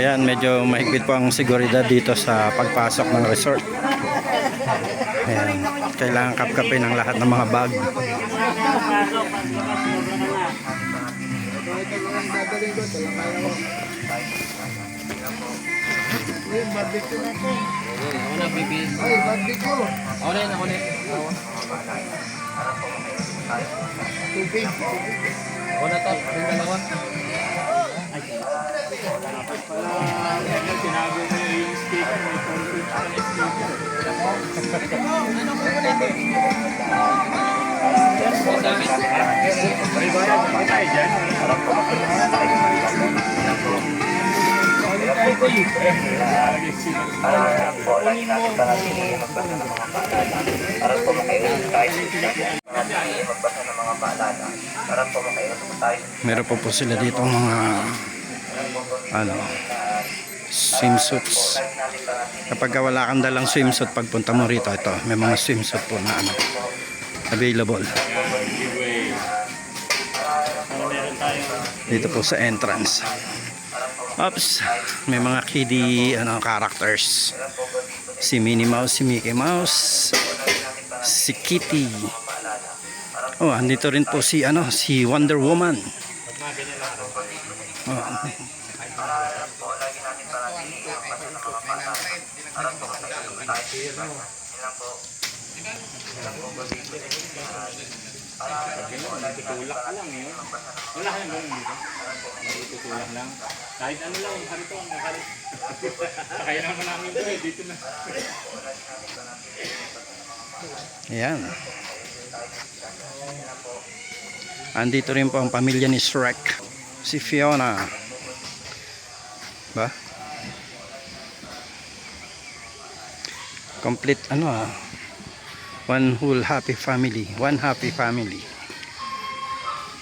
Ayan, medyo mahigpit po ang seguridad dito sa pagpasok ng resort. Ayan, kailangan kapkapin ang lahat ng mga bag. Barbecue na po. Ako na, baby. Ay, barbecue. Ako na yun, ako na yun. Tubig. Ako na to, yung dalawa. Dapat pala, tinago mo yung sticker, may concrete pa na sticker. Ano ko muna ito? May bayad pa tayo dyan. Harap ko. Meron po sila dito mga swimsuits. Kapag wala kang dalang swimsuit pagpunta mo rito, ito may mga swimsuit po na available dito po sa entrance. Oops, may mga kiddie characters. Si Minnie Mouse, si Mickey Mouse, si Kitty. Oh, andito rin po si si Wonder Woman. Oh. Tutulak lang yun. Wala kayong ganun dito. Tutulak lang. Kahit ano lang, harito ang nakalit. Kaya naman namin ito eh, dito na. Ayan. Andito rin po ang pamilya ni Shrek. Si Fiona. Ba? Complete one whole happy family. One happy family.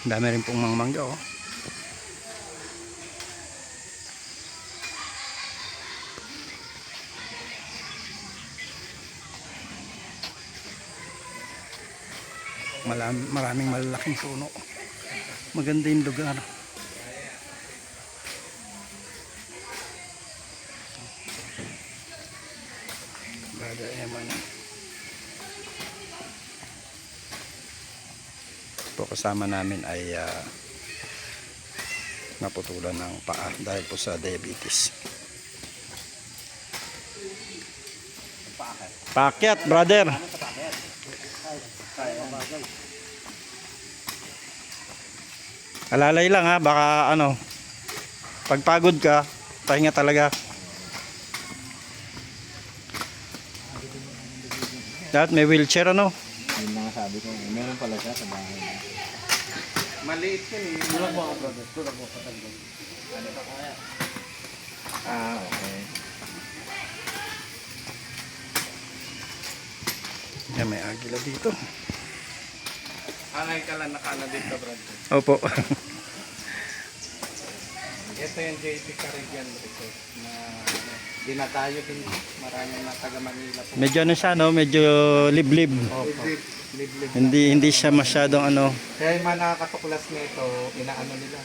Dami rin pong mga mangga oh. Maraming malalaking puno. Maganda yung lugar. Brother Eman. Po kasama namin ay naputulan ng paa dahil po sa diabetes. Paakyat, brother. Alalay lang ha, baka pagpagod ka, pahinga talaga. Dapat may wheelchair Yung mga sabi ko, meron pala siya sa bahay. Maliit yun eh. Tulak mo ako brother, tulak mo patagod. Ano pa kaya? Okay. Yan, may agila dito. Anay ka lang nakala dito brother. Opo. Ito yung JP Caribbean Resort na dinatayo din maraming na taga Manila po. Medyo siya medyo liblib. Opo. Liblib. Hindi siya masyadong Kaya yung mga nakakatuklas nito, inaano nila.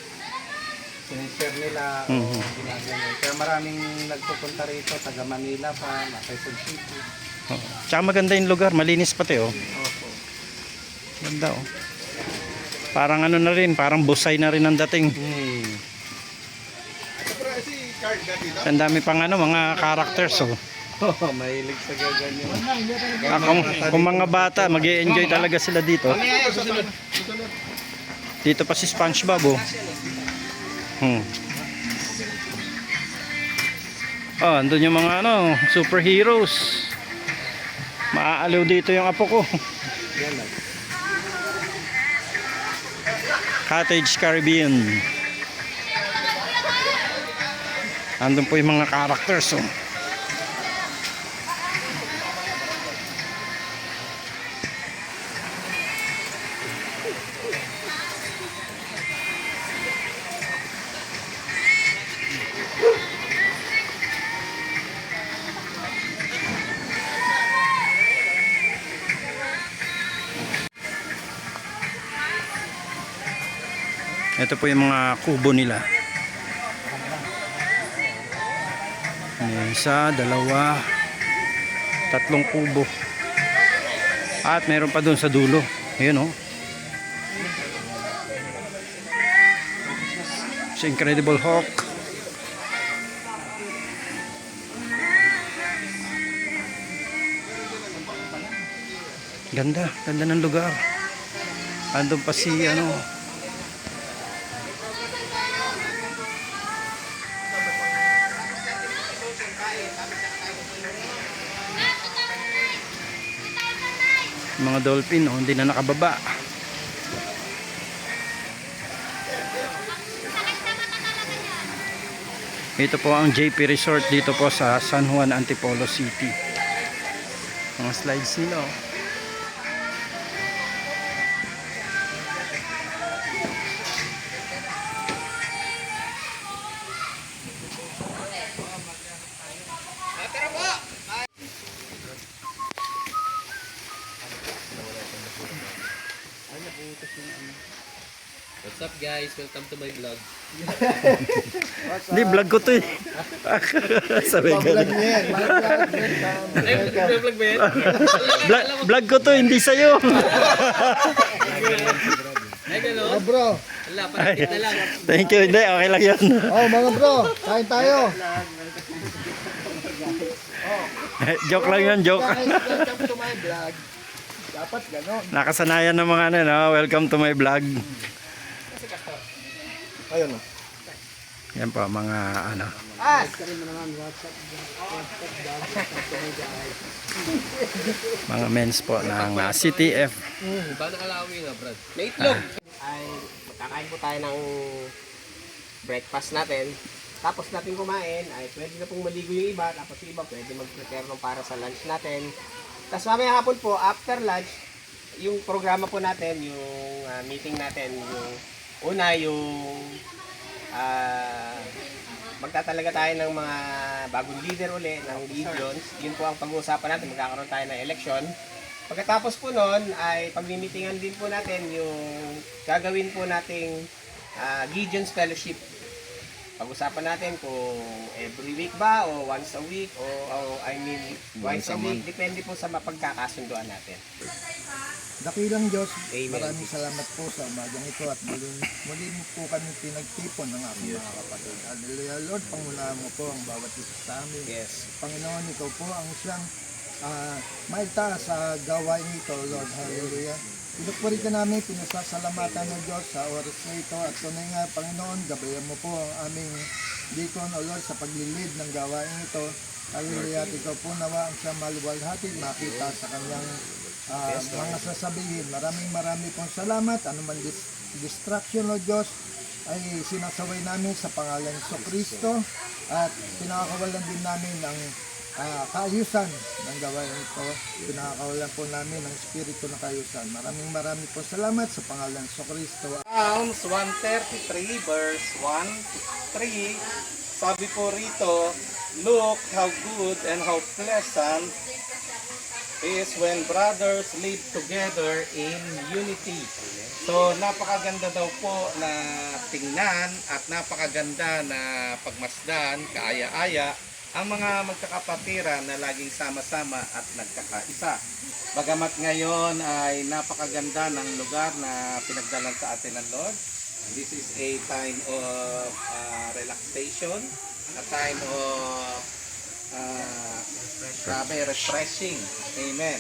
Sinishare nila o ginagawa. Kaya maraming nagpupunta rito, taga Manila pa, Quezon City. Tsaka maganda yung lugar, malinis pati oh. Opo. Ganda oh. Parang na rin, parang busay na rin ang dating. Ang dami pang mga characters oh. Mahilig sa gaganyan. Kung mga bata, mag-i-enjoy talaga sila dito. Dito pa si SpongeBob oh. Andun yung mga superheroes. Maaaliw dito yung apo ko. Cottage Caribbean. Andun po yung mga characters oh. Ito po yung mga kubo nila. May isa, dalawa, tatlong kubo. At meron pa doon sa dulo. Ayun oh. Si Incredible Hulk. Ganda, ganda ng lugar. Andun pa si ano. Mga dolphin oh, hindi na nakababa. Ito po ang JP Resort dito po sa San Juan, Antipolo City. Mga slides nila oh. What's up guys? Welcome to my vlog. Hindi, vlog ko to eh. Sabi ka na. Ay, vlog ba yan? Vlog ko to, hindi sa'yo. Ay, gano'n? Oh, bro. Wala, panikit na lang. Thank you, hindi, okay lang yun. Oh, mga bro, kain tayo. Joke lang yun, joke. Guys, welcome to my vlog. Dapat ganon. Nakasanayan ng mga ano, no? Welcome to my vlog. Ayun o. Yan po, mga ano. Mga men's po ng CTF. Ba nakalawi nga, Brad? May itlog! Ay magkakain po tayo ng breakfast natin. Tapos natin kumain, ay pwede na pong maligo yung iba. Tapos yung iba pwede mag-prepare ng para sa lunch natin. Tapos mamaya hapon po, after lunch, yung programa po natin, yung meeting natin, yung una yung magtatalaga tayo ng mga bagong leader uli ng regions. Yun po ang pag-uusapan natin, magkakaroon tayo ng election. Pagkatapos po nun ay pagmimitingan din po natin yung gagawin po nating Gideon's Fellowship. Pag-usapan natin kung every week ba o once a week o I mean twice a week. Depende po sa mapagkakasunduan natin. Dakilang Diyos, Amen. maraming salamat po sa umagang ito at muli mo po kami pinagtipon ng aking mga kapatid. Hallelujah, Lord, pangunahan mo po ang bawat isa sa amin. Yes. Panginoon, ikaw po ang siyang maitaas sa gawain ito, Lord. Hallelujah. Pinupuri ka namin, pinasasalamatan ng Diyos sa oras na ito at tunay nga, Panginoon, gabayan mo po ang aming deacon, O Lord, sa paglilid ng gawain ito. Hallelujah, at ikaw po nawa ang siyang maluwalhati, makita sa kanyang mga sasabihin. Maraming pong salamat. Anuman distraction, Lord Diyos, ay sinasaway namin sa pangalan ni Kristo at pinakakawalan din namin ng kaayusan ng gawain ito. Pinakakawalan po namin ng espiritu ng kaayusan. Maraming po salamat sa pangalan ni Kristo. Psalms 133 verse 1 to 3, sabi po rito, look how good and how pleasant is when brothers live together in unity. So napakaganda daw po na tingnan at napakaganda na pagmasdan, kaaya-aya ang mga magkakapatiran na laging sama-sama at nagkakaisa. Bagamat ngayon ay napakaganda ng lugar na pinagdalan sa atin ng Lord. This is a time of relaxation, a time of refreshing. Amen.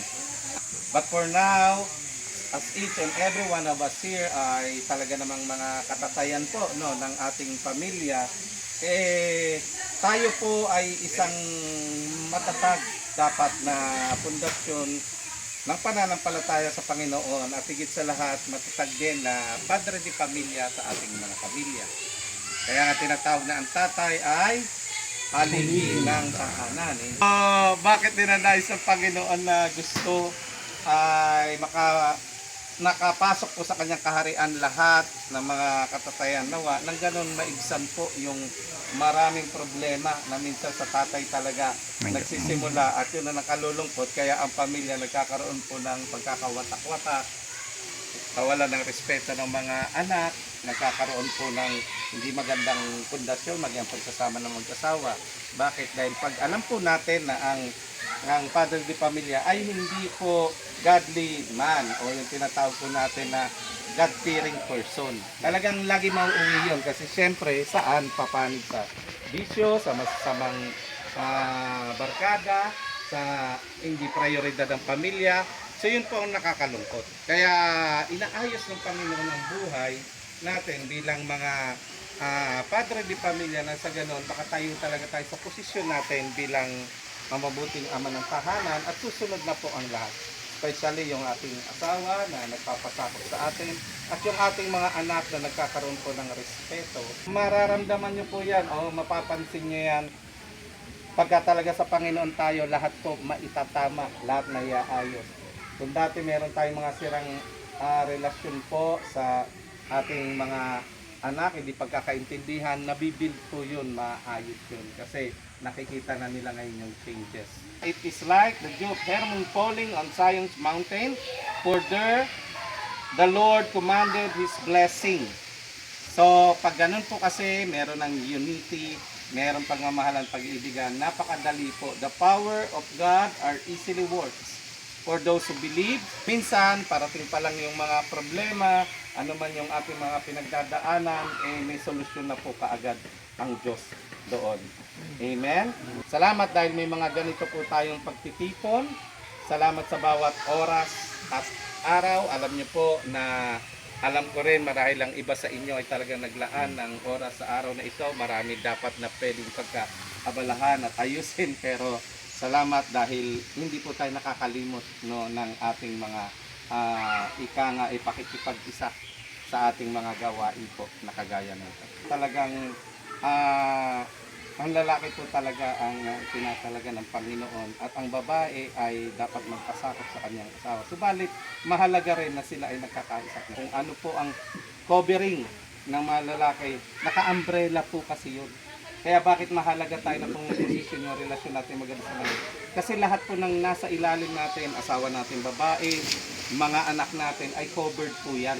But for now, as each and every one of us here ay talaga namang mga katatayan po no ng ating pamilya, tayo po ay isang matatag dapat na pundasyon ng pananampalataya sa Panginoon at higit sa lahat matatag din na padre de pamilya sa ating mga pamilya. Kaya nga tinatawag na ang tatay ay haligi ng tahanan. Bakit dinanais ng Panginoon na gusto ay nakapasok po sa kanyang kaharian lahat ng mga katatayan nawa nang ganun maigsan po yung maraming problema na minsan sa tatay talaga nagsisimula at yun na nakalulungkot kaya ang pamilya nagkakaroon po ng pagkakawatak-watak, kawalan ng respeto ng mga anak nagkakaroon po ng hindi magandang pundasyon, maging pagsasama ng mag-asawa. Bakit? Dahil pag alam po natin na ang father de pamilya ay hindi po godly man o yung tinatawag po natin na God-fearing person. Talagang lagi mauuwi yun kasi syempre saan papanig sa bisyo, sa masasamang barkada, sa hindi prioridad ng pamilya. So yun po ang nakakalungkot. Kaya inaayos ng Panginoon ang buhay natin bilang mga padre de pamilya na sa ganon, baka tayo talaga tayo sa posisyon natin bilang mamabuting ama ng tahanan at susunod na po ang lahat. Especially yung ating asawa na nagpapasakop sa atin at yung ating mga anak na nagkakaroon po ng respeto. Mararamdaman nyo po yan o mapapansin nyo yan pagka talaga sa Panginoon tayo, lahat po maitatama, lahat na iaayos. Kung dati meron tayong mga sirang relasyon po sa ating mga anak, hindi pagkakaintindihan, nabibuild po yun, maayos yun. Kasi nakikita na nila ngayon yung changes. It is like the dew of Hermon falling on Zion's mountain, for there the Lord commanded His blessing. So, pag ganun po kasi, meron ng unity, meron pagmamahalan, pag-iibigan, napakadali po. The power of God are easily works for those who believe. Minsan, parating pa lang yung mga problema, ano man yung ating mga pinagdadaanan, may solusyon na po kaagad ang Diyos doon. Amen? Salamat dahil may mga ganito po tayong pagtitipon. Salamat sa bawat oras at araw. Alam niyo po na alam ko rin marahil ang iba sa inyo ay talagang naglaan ng oras sa araw na ito. Marami dapat na pwedeng pagkaabalahan at ayusin, pero salamat dahil hindi po tayo nakakalimot ng ating mga pakikipag-isa sa ating mga gawain po na kagaya nito. Talagang ang lalaki po talaga ang tinatalaga ng Panginoon at ang babae ay dapat magpasakop sa kanyang asawa. Subalit, mahalaga rin na sila ay nagkakaisa. Kung ano po ang covering ng mga lalaki, naka-umbrella po kasi yun. Kaya bakit mahalaga tayo na pumuposisyon yung relasyon natin maganda sa mga. Kasi lahat po ng nasa ilalim natin, asawa natin babae, mga anak natin ay covered po yan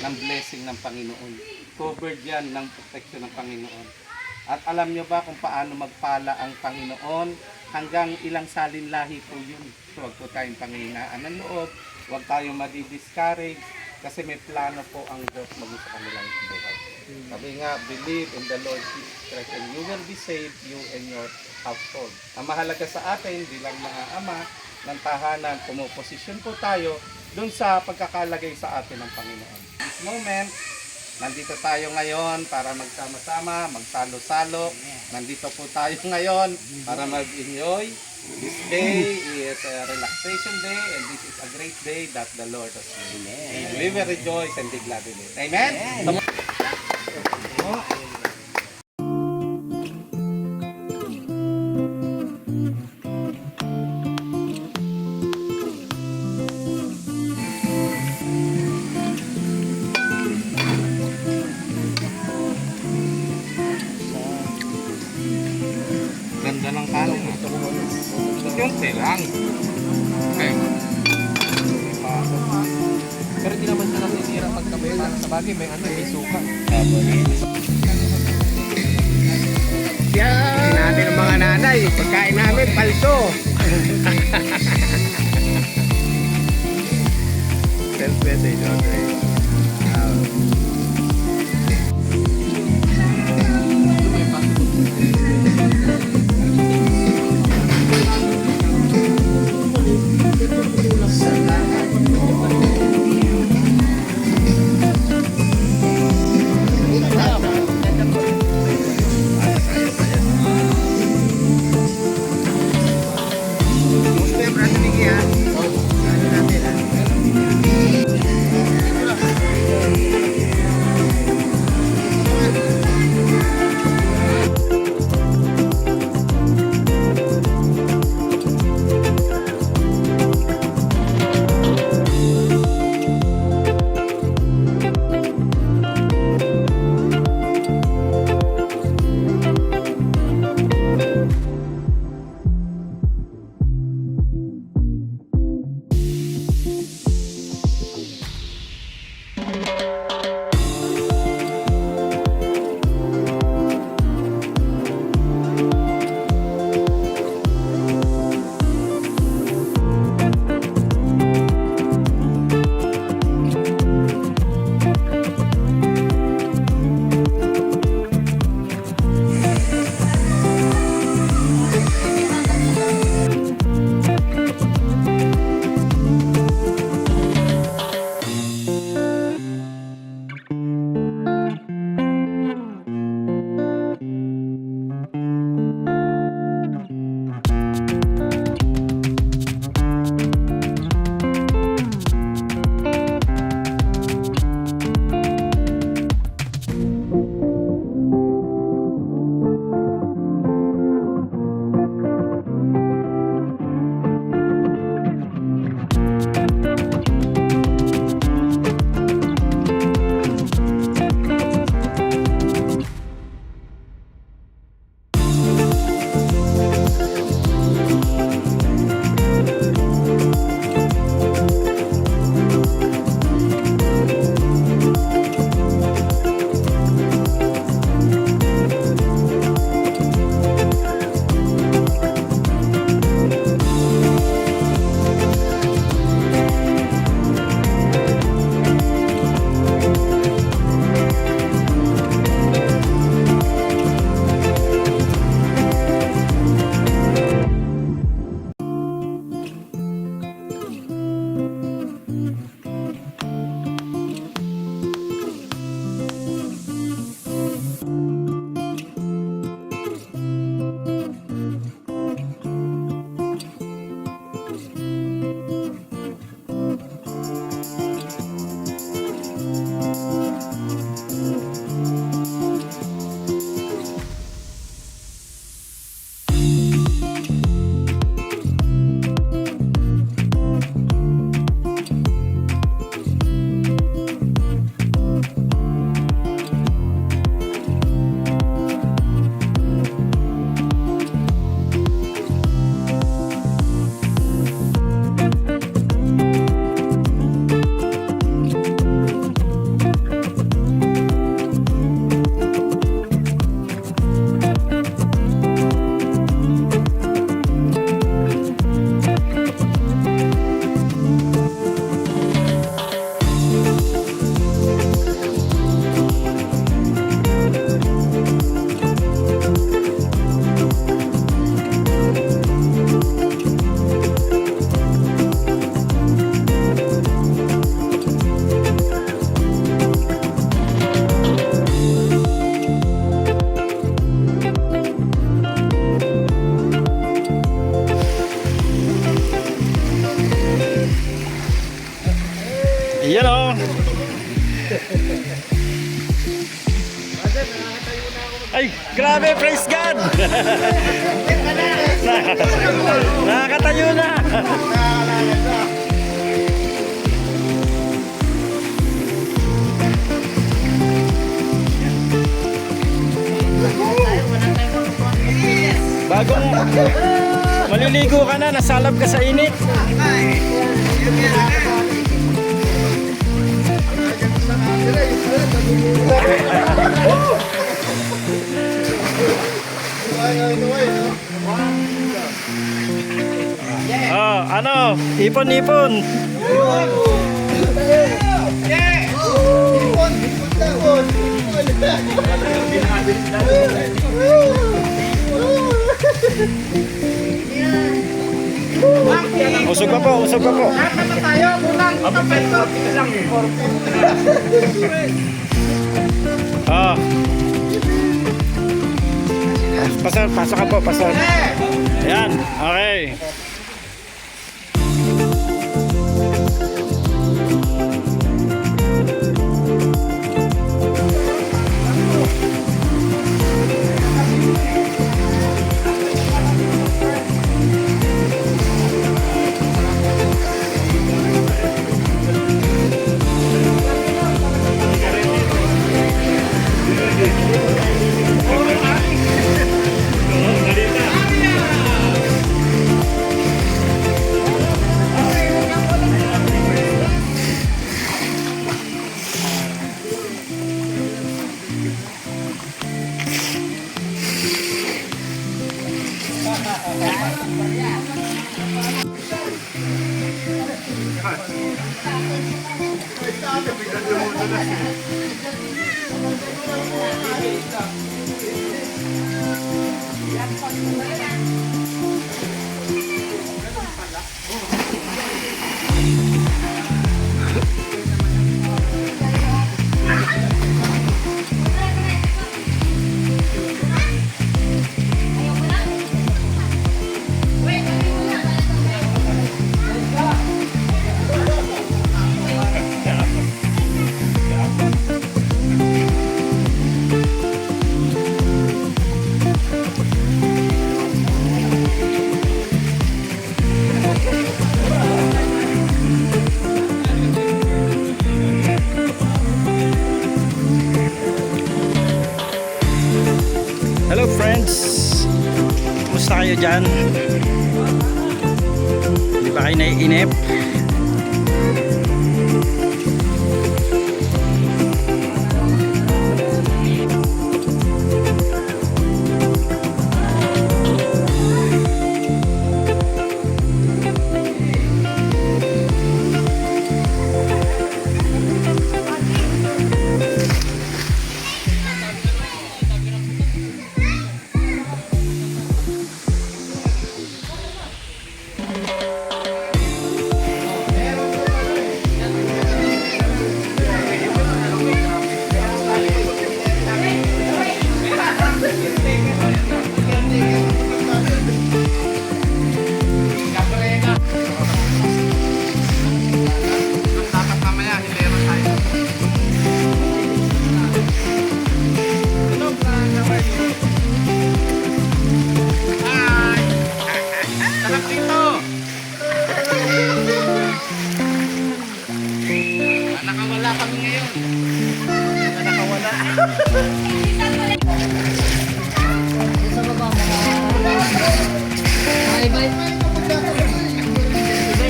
ng blessing ng Panginoon. Covered yan ng protection ng Panginoon. At alam nyo ba kung paano magpala ang Panginoon? Hanggang ilang salin lahi po yun. So, huwag po tayong panghinaan ng loob. Huwag tayong madi-discourage. Kasi may plano po ang Diyos maging sa kanilang buhay. Sabi nga, believe in the Lord Jesus Christ and you will be saved, you and your household. Ang mahalaga sa atin bilang mga ama ng tahanan, pumuposisyon po tayo dun sa pagkakalagay sa atin ng Panginoon. This moment, nandito tayo ngayon para magsama-sama, magsalo-salo. Nandito po tayo ngayon para mag-enjoy. This day is a relaxation day and this is a great day that the Lord has made. We will rejoice and be glad in it. Amen? Ganda ng kanin. Kunti lang. Okay. Pero hindi naman siya nasisira pagkabe. Sa bagay, may may suka. Yan! Natin ang mga nanay, pagkain namin, palso. Self-message, okay. Grabe, praise God! Nakakatayo na! Bagong maliligo ka na, nasalab ka sa init. Oh, ano? Ipon-ipon. Usog pa po, usog pa po. Ah. Pasok, pasok ka po, pasok. Ayan, okay. Hello friends, kumusta kayo dyan? Hindi ba kayo naiinip?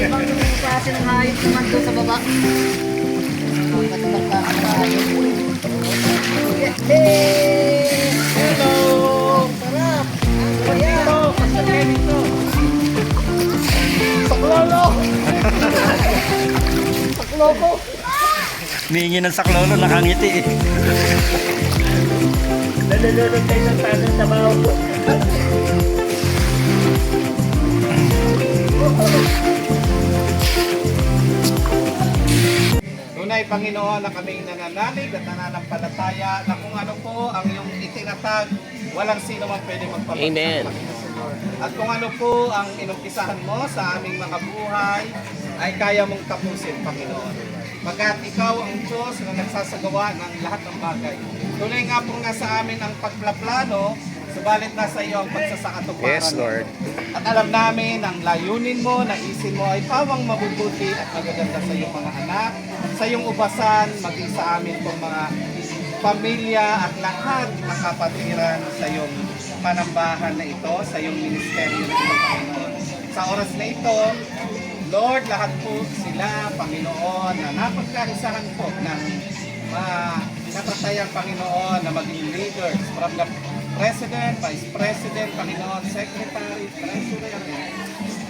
Iba-ibang klase ng hayop naman doon sa baba. Hello! Sarap! Dito! Pasagay dito! Saklolo! Saklolo! Humingi ng saklolo, nakangiti eh. Nalulunod tayo ng tanong sa bawah. Tunay Panginoon na kami nananalig at nananampalataya na kung ano po ang iyong itinatag, walang sino man pwede magpapagsak. Amen. At kung ano po ang inumpisahan mo sa aming mga buhay, ay kaya mong tapusin, Panginoon. Pagkat ikaw ang Diyos na nagsasagawa ng lahat ng bagay. Tunay nga pong nasa amin ang pagplaplano, subalit nasa iyo ang pagsasakatuparan. Yes, Lord. At alam namin ang layunin mo, naisin mo ay pawang mabubuti at magaganda sa iyong mga anak, sa iyong ubasan, maging sa amin pong mga pamilya at lahat ng kapatiran sa iyong panambahan na ito, sa iyong ministeryo na ito, Panginoon. Sa oras na ito, Lord, lahat po sila, Panginoon, na napagkaisahan po ng natatayang Panginoon na maging leaders from the President, Vice President, Panginoon, Secretary, Treasurer,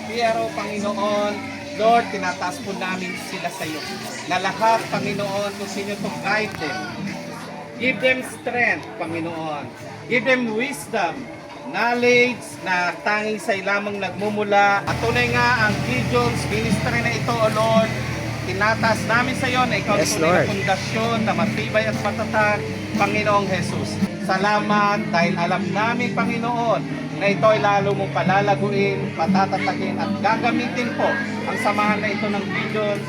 PRO, Panginoon. Lord, tinataas po namin sila sa iyo. Na lahat, Panginoon, continue to guide them. Give them strength, Panginoon. Give them wisdom, knowledge na tanging sa lamang nagmumula. At tunay nga ang Gideon's ministry na ito, O Lord, tinataas namin sa iyo na ikaw Yes, tunay Lord. na pundasyon na matibay at matatag, Panginoong Jesus. Salamat dahil alam namin, Panginoon, na ito ay lalo mong palalaguin, patatatagin at gagamitin po ang samahan na ito ng Gideon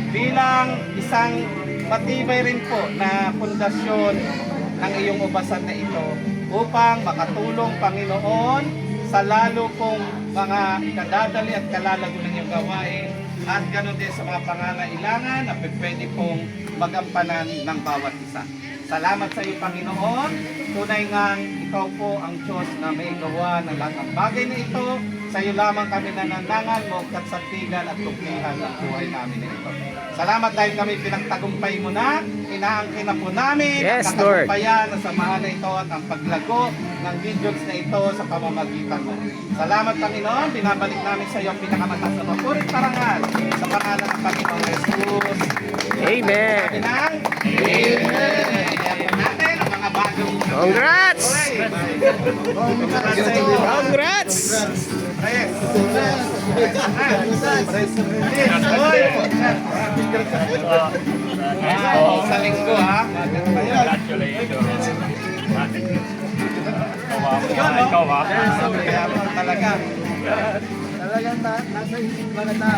bilang isang matibay rin po na pundasyon ng iyong ubasan na ito upang makatulong, Panginoon, sa lalo pong mga kadadali at kalalago ng iyong gawain at ganoon din sa mga pangangailangan na pwede pong magampanan ng bawat isa. Salamat sa iyo, Panginoon. Tunay nga ikaw po ang Diyos na may gawa ng lahat ng bagay na ito. Sa iyo lamang kami nananangan mo katsatigan at tugtihan ng buhay namin na ito. Salamat dahil kami pinagtagumpay mo na. Inaangkin na po namin Yes, ang Lord. katagumpayan na samahan na ito at ang paglago ng Gideons na ito sa pamamagitan mo. Salamat, Panginoon. Binabalik namin sa iyo ang pinakamataas na mapurit parangal sa pangalan ng Panginoong Jesus. Amen. Sabi ng Amen. Ayan natin ang mga bagong Congrats! Congrats sa iyo. Congrats! Yes. Oy! Sa linggo ha. Congratulations. Ikaw ha. Kaya talaga. Talagang nasa isip ba na